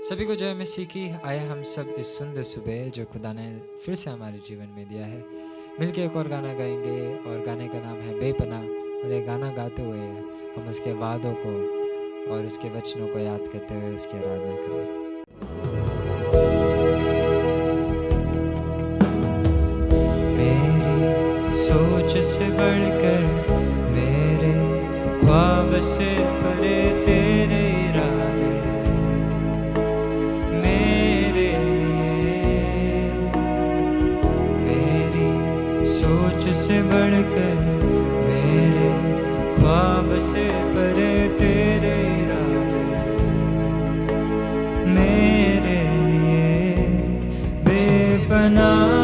सभी को जय मसीह की। आए हम सब इस सुंदर सुबह जो खुदा ने फिर से हमारे जीवन में दिया है, मिलके एक और गाना गाएंगे और गाने का नाम है बेपनाह। और ये गाना गाते हुए हम उसके वादों को और उसके वचनों को याद करते हुए उसकी आराधना करें। मेरी सोच से बढ़कर, मेरे ख्वाब से परे तेरे इरादे मेरे लिए। मेरी सोच से बढ़कर, मेरे ख्वाब से परे तेरे इरादे मेरे लिए। बेपनाह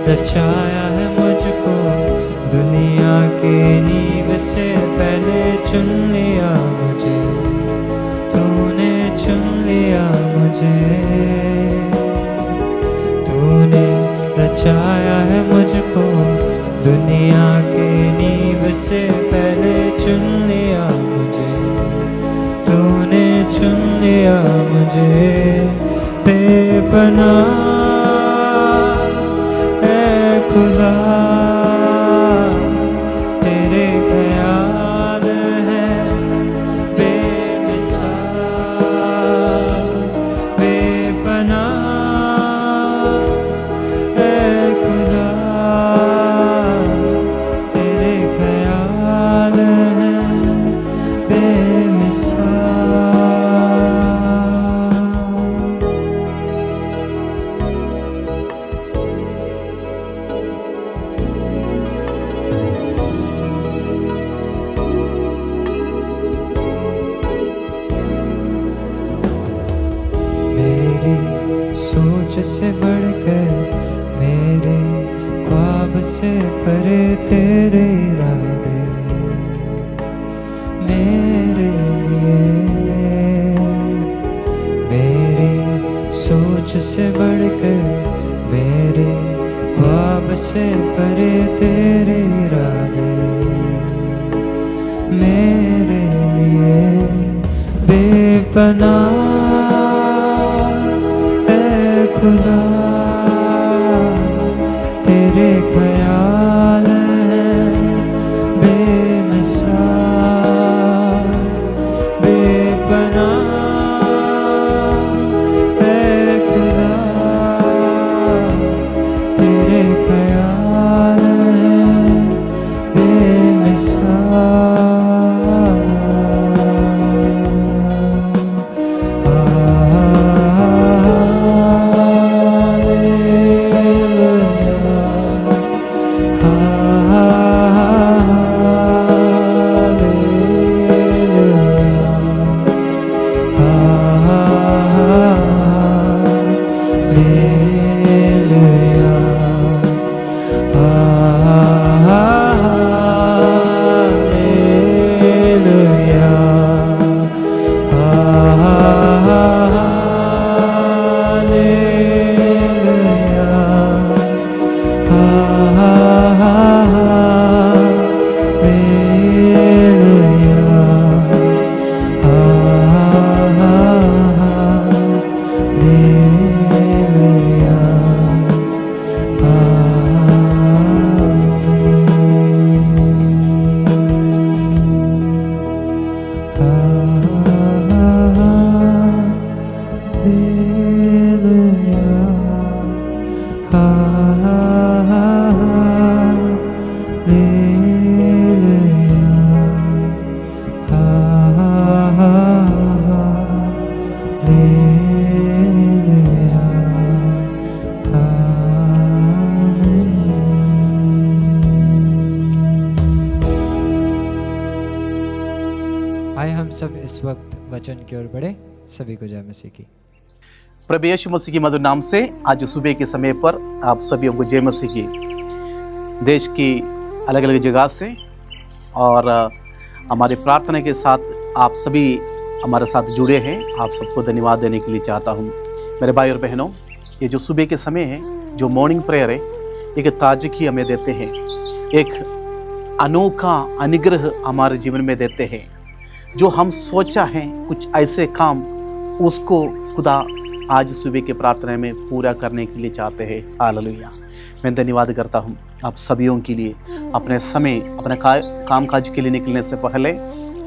रचाया है मुझको दुनिया के नींव से पहले चुन लिया मुझे, तूने चुन लिया मुझे। तूने रचाया है मुझको दुनिया के नींव से पहले चुन लिया मुझे, तूने चुन लिया मुझे। बेपनाह खुदा तेरे ख्याल है बेमिसाल। बेपनाह है खुदा तेरे ख्याल है बेमिसाल। सोच से बढ़कर, मेरे ख्वाब से परे तेरे इरादे मेरे लिए। मेरी सोच से बढ़कर, मेरे ख्वाब से परे तेरे इरादे मेरे लिए। बेपनाह खुदा तेरे ख्याल है बेमिसाल। बेपनाह है खुदा तेरे ख्याल है बेमिसाल। आए हम सब इस वक्त वचन की ओर बढ़े। सभी को जय मसीह की। प्रभु यीशु मसीह की मधुर नाम से आज सुबह के समय पर आप सभी को जय मसीह की। देश की अलग अलग जगह से और हमारी प्रार्थना के साथ आप सभी हमारे साथ जुड़े हैं, आप सबको धन्यवाद देने के लिए चाहता हूँ। मेरे भाई और बहनों, ये जो सुबह के समय है, जो मॉर्निंग प्रेयर है, एक ताजगी हमें देते हैं, एक अनोखा अनुग्रह हमारे जीवन में देते हैं। जो हम सोचा है कुछ ऐसे काम, उसको खुदा आज सुबह के प्रार्थना में पूरा करने के लिए चाहते हैं। हालेलुया। मैं धन्यवाद करता हूँ आप सभी के लिए। अपने समय अपने काम काज के लिए निकलने से पहले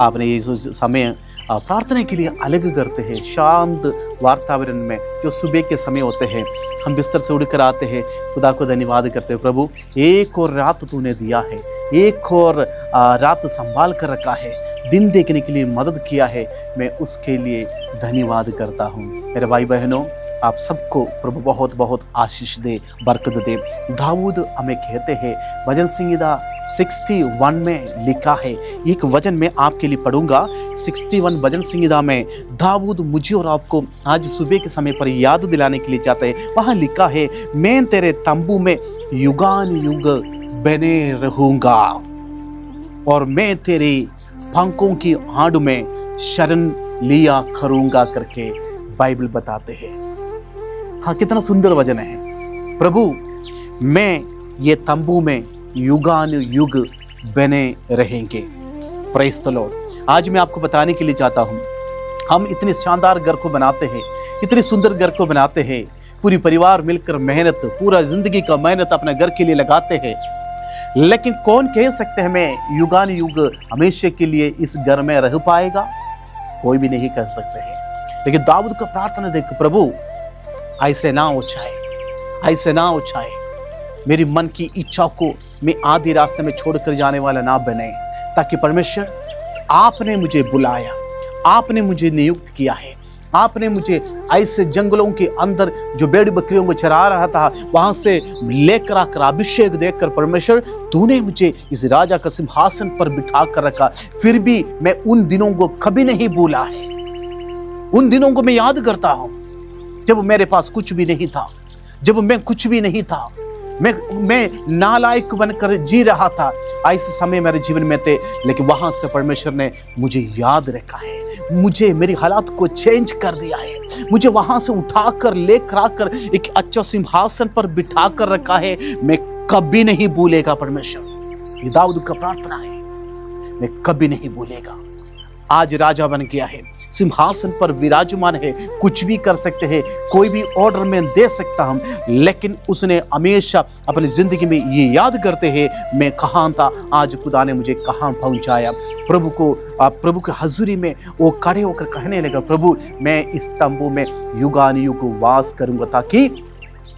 आपने ये जो समय प्रार्थना के लिए अलग करते हैं, शांत वातावरण में जो सुबह के समय होते हैं, हम बिस्तर से उड़कर आते हैं, खुदा को धन्यवाद करते हैं। प्रभु, एक और रात तूने दिया है, एक और रात संभाल कर रखा है, दिन देखने के लिए मदद किया है, मैं उसके लिए धन्यवाद करता हूँ। मेरे भाई बहनों, आप सबको प्रभु बहुत बहुत आशीष दे, बरकत दे। दाऊद हमें कहते हैं, भजन संहिता 61 में लिखा है, एक वचन मैं आपके लिए पढ़ूंगा। 61 भजन संहिता में दाऊद मुझे और आपको आज सुबह के समय पर याद दिलाने के लिए चाहते हैं। वहाँ लिखा है, मैं तेरे तंबू में युगान युग बने रहूंगा और मैं तेरे पंखों की आड़ में शरण लिया करूंगा करके बाइबल बताते हैं। हाँ, कितना सुंदर वचन है। प्रभु, मैं ये तंबू में युगान युग बने रहेंगे। Praise the Lord. आज मैं आपको बताने के लिए चाहता हूँ, हम इतने शानदार घर को बनाते हैं, इतने सुंदर घर को बनाते हैं, पूरी परिवार मिलकर मेहनत, पूरा जिंदगी का मेहनत अपने घर के लिए लगाते हैं, लेकिन कौन कह सकते हैं मैं युगान युग हमेशा के लिए इस घर में रह पाएगा? कोई भी नहीं कह सकते हैं। लेकिन दाऊद का प्रार्थना देख, प्रभु ऐसे ना हो जाए, ऐसे ना हो जाए, मेरी मन की इच्छा को मैं आधे रास्ते में छोड़कर जाने वाला ना बने, ताकि परमेश्वर, आपने मुझे बुलाया, आपने मुझे नियुक्त किया है, आपने मुझे ऐसे जंगलों के अंदर जो भेड़ बकरियों को चरा रहा था, वहां से लेकर आकर अभिषेक देकर परमेश्वर, तूने मुझे इस राजा का सिंहासन पर बिठा कर रखा। फिर भी मैं उन दिनों को कभी नहीं भूला है। उन दिनों को मैं याद करता हूं जब मेरे पास कुछ भी नहीं था, जब मैं कुछ भी नहीं था, मैं नालायक बनकर जी रहा था। ऐसे समय मेरे जीवन में थे, लेकिन वहां से परमेश्वर ने मुझे याद रखा है, मुझे मेरी हालात को चेंज कर दिया है, मुझे वहां से उठाकर लेकर आकर एक अच्छा सिंहासन पर बिठा कर रखा है। मैं कभी नहीं भूलेगा परमेश्वर। ये दाऊद का प्रार्थना है, मैं कभी नहीं भूलेगा। आज राजा बन गया है, सिंहासन पर विराजमान है, कुछ भी कर सकते हैं, कोई भी ऑर्डर में दे सकता हूं, लेकिन उसने हमेशा अपनी जिंदगी में ये याद करते हैं, मैं कहाँ था, आज खुदा ने मुझे कहाँ पहुंचाया। प्रभु के हजूरी में वो खड़े होकर कहने लगा, प्रभु, मैं इस तंबू में युगान युग वास करूंगा, ताकि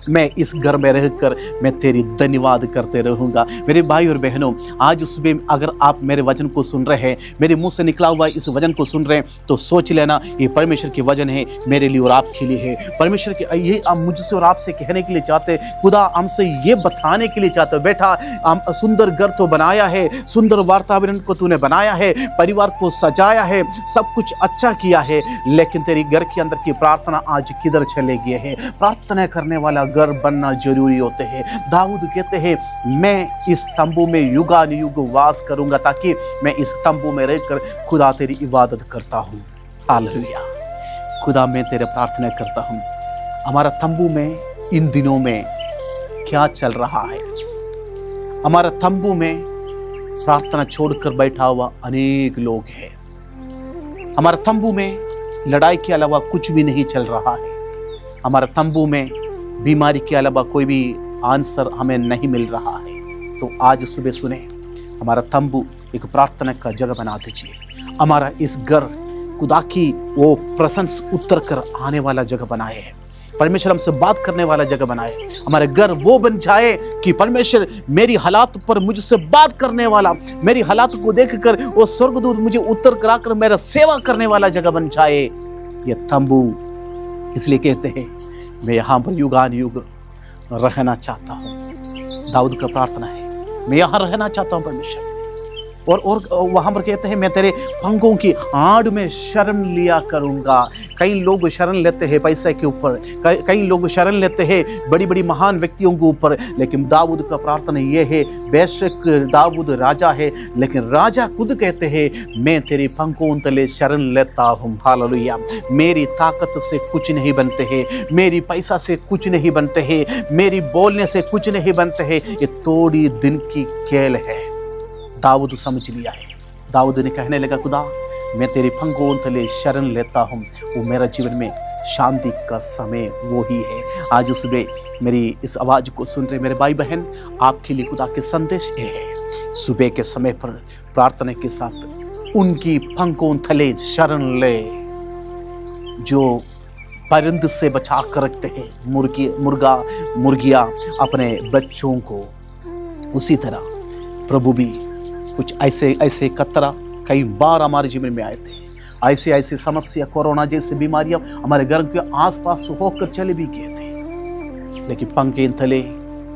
मैं इस घर में रहकर मैं तेरी धन्यवाद करते रहूंगा। मेरे भाई और बहनों, आज सुबह अगर आप मेरे वचन को सुन रहे हैं, मेरे मुंह से निकला हुआ इस वचन को सुन रहे हैं, तो सोच लेना, ये परमेश्वर के वचन है, मेरे लिए और आपके लिए है। परमेश्वर के ये मुझसे और आपसे कहने के लिए चाहते हैं, खुदा हमसे ये बताने के लिए चाहते हैं, बेटा, हम सुंदर घर तो बनाया है, सुंदर वातावरण को तूने बनाया है, परिवार को सजाया है, सब कुछ अच्छा किया है, लेकिन तेरी घर के अंदर की प्रार्थना आज किधर चले गए है? प्रार्थना करने वाला घर बनना जरूरी होते हैं। दाऊद कहते हैं, मैं इस तंबू में युगान युग वास करूंगा, ताकि मैं इस तंबू में रहकर खुदा तेरी इबादत करता हूं। हालेलुया। खुदा, मैं तेरे प्रार्थना करता हूं, हमारा तंबू में इन दिनों में क्या चल रहा है? हमारा तंबू में प्रार्थना छोड़कर बैठा हुआ अनेक लोग हैं। हमारा तंबू में लड़ाई के अलावा कुछ भी नहीं चल रहा है। हमारा तंबू में बीमारी के अलावा कोई भी आंसर हमें नहीं मिल रहा है। तो आज सुबह सुने, हमारा तंबू एक प्रार्थना का जगह बना दीजिए। हमारा इस घर खुदा की वो प्रशंस उतर कर आने वाला जगह बनाए है, परमेश्वर हमसे बात करने वाला जगह बनाए। हमारे घर वो बन जाए कि परमेश्वर मेरी हालात पर मुझसे बात करने वाला, मेरी हालात को देखकर वो स्वर्गदूत मुझे उतर कर आकर मेरा सेवा करने वाला जगह बन जाए। ये तंबू इसलिए कहते हैं, मैं यहाँ पर युगान युग रहना चाहता हूँ। दाऊद का प्रार्थना है, मैं यहाँ रहना चाहता हूँ परमेश्वर, और वहाँ पर कहते हैं मैं तेरे पंखों की आड़ में शरण लिया करूँगा। कई लोग शरण लेते हैं पैसे के ऊपर, कई लोग शरण लेते हैं बड़ी बड़ी महान व्यक्तियों के ऊपर, लेकिन दाऊद का प्रार्थना ये है, बेशक दाऊद राजा है लेकिन राजा खुद कहते हैं मैं तेरे पंखों तले शरण लेता हूँ। हालेलुया। मेरी ताकत से कुछ नहीं बनते हैं, मेरी पैसा से कुछ नहीं बनते हैं, मेरी बोलने से कुछ नहीं बनते हैं, ये थोड़ी दिन की खेल है। दाऊद समझ लिया है। दाऊद ने कहने लगा खुदा मैं तेरे पंखों तले शरण लेता हूँ। वो मेरा जीवन में शांति का समय वो ही है। आज सुबह मेरी इस आवाज़ को सुन रहे मेरे भाई बहन, आपके लिए खुदा के संदेश ये है, सुबह के समय पर प्रार्थना के साथ उनकी पंखों तले शरण ले। जो परिंद से बचा कर रखते हैं मुर्गियाँ अपने बच्चों को, उसी तरह प्रभु भी कुछ ऐसे कतरा कई बार हमारे जीवन में आए थे। ऐसे समस्या, कोरोना जैसी बीमारियां हमारे घर के आसपास होकर चले भी गए थे, लेकिन पंखे तले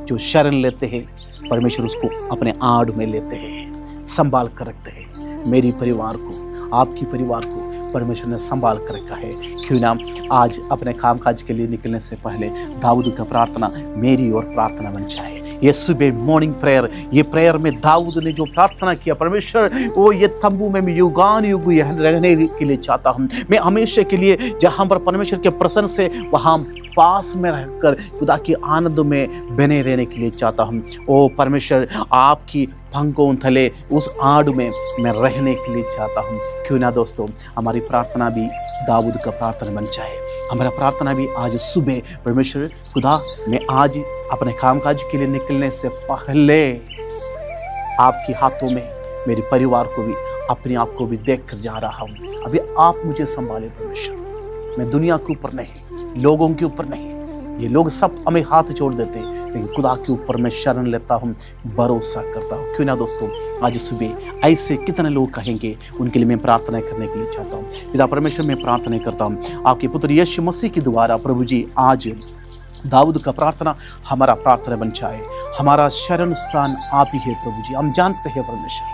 जो शरण लेते हैं परमेश्वर उसको अपने आड़ में लेते हैं, संभाल कर रखते हैं। मेरी परिवार को, आपकी परिवार को परमेश्वर ने संभाल कर रखा है। क्यों ना आज अपने कामकाज के लिए निकलने से पहले दाऊद का प्रार्थना मेरी और प्रार्थना बन जाए। ये सुबह मॉर्निंग प्रेयर, ये प्रेयर में दाऊद ने जो प्रार्थना किया, परमेश्वर वो ये तंबू में मैं युगान युग रहने के लिए चाहता हूँ। मैं हमेशा के लिए जहाँ पर परमेश्वर के प्रसन्न से वहाँ पास में रहकर खुदा के आनंद में बने रहने के लिए चाहता हूँ। ओ परमेश्वर आपकी पंखों तले उस आड़ में मैं रहने के लिए चाहता हूँ। क्यों ना दोस्तों हमारी प्रार्थना भी दाऊद का प्रार्थना बन जाए। हमारा प्रार्थना भी आज सुबह, परमेश्वर खुदा मैं आज अपने कामकाज के लिए निकलने से पहले आपके हाथों में मेरे परिवार को भी, अपने आप को भी देख कर जा रहा हूँ। अभी आप मुझे संभाले परमेश्वर। मैं दुनिया के ऊपर नहीं, लोगों के ऊपर नहीं, ये लोग सब हमें हाथ जोड़ देते हैं, लेकिन खुदा के ऊपर मैं शरण लेता हूँ, भरोसा करता हूँ। क्यों ना दोस्तों आज सुबह ऐसे कितने लोग कहेंगे, उनके लिए मैं प्रार्थना करने के लिए चाहता हूँ। पिता परमेश्वर मैं प्रार्थना करता हूँ आपके पुत्र यीशु मसीह के द्वारा, प्रभु जी आज दाऊद का प्रार्थना हमारा प्रार्थना बन जाए। हमारा शरण स्थान आप ही है प्रभु जी। हम जानते हैं परमेश्वर,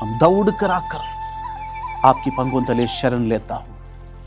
हम दौड़ कर आकर आपकी पंखों तले शरण लेता हूँ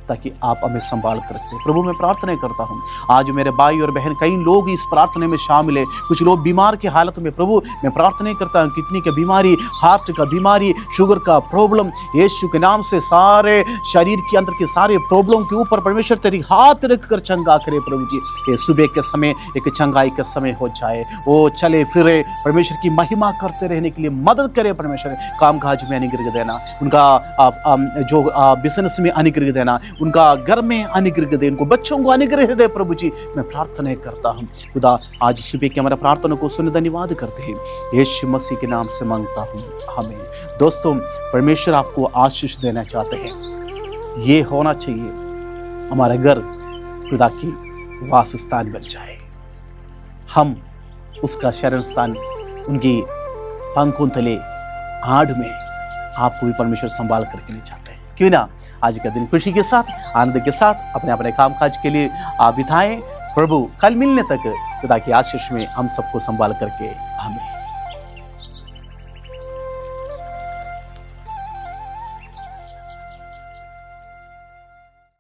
ताकि आप हमें संभाल कर रखते। प्रभु मैं प्रार्थना करता हूँ आज मेरे भाई और बहन, कई लोग इस प्रार्थना में शामिल है, कुछ लोग बीमार की हालत में, प्रभु मैं प्रार्थना करता हूँ किडनी की बीमारी, हार्ट का बीमारी, शुगर का प्रॉब्लम, यीशु के नाम से सारे शरीर के अंदर के सारे प्रॉब्लम के ऊपर परमेश्वर तेरी हाथ रख कर चंगा करे। प्रभु जी ये सुबह के समय एक चंगाई का समय हो जाए, वो चले फिरे परमेश्वर की महिमा करते रहने के लिए मदद करे। परमेश्वर कामकाज में अनुग्रह देना, उनका जो बिजनेस में अनुग्रह देना, उनका घर में अनुग्रह दे, उनको बच्चों को अनुग्रह दे। प्रभु जी मैं प्रार्थना करता हूँ खुदा आज सुबह की हमारा प्रार्थना को सुन धन्यवाद करते हैं, यीशु मसीह के नाम से मांगता हूँ हमें। दोस्तों परमेश्वर आपको आशीष देना चाहते हैं। ये होना चाहिए हमारा घर खुदा की वास स्थान बन जाए, हम उसका शरण स्थान, उनकी पंखों तले आड़ में आपको भी परमेश्वर संभाल करके ले चाहते हैं। क्यों ना आज का दिन खुशी के साथ, आनंद के साथ अपने अपने कामकाज के लिए बिताएं। प्रभु कल मिलने तक खुदा की आशीष में हम सबको संभाल करके हमें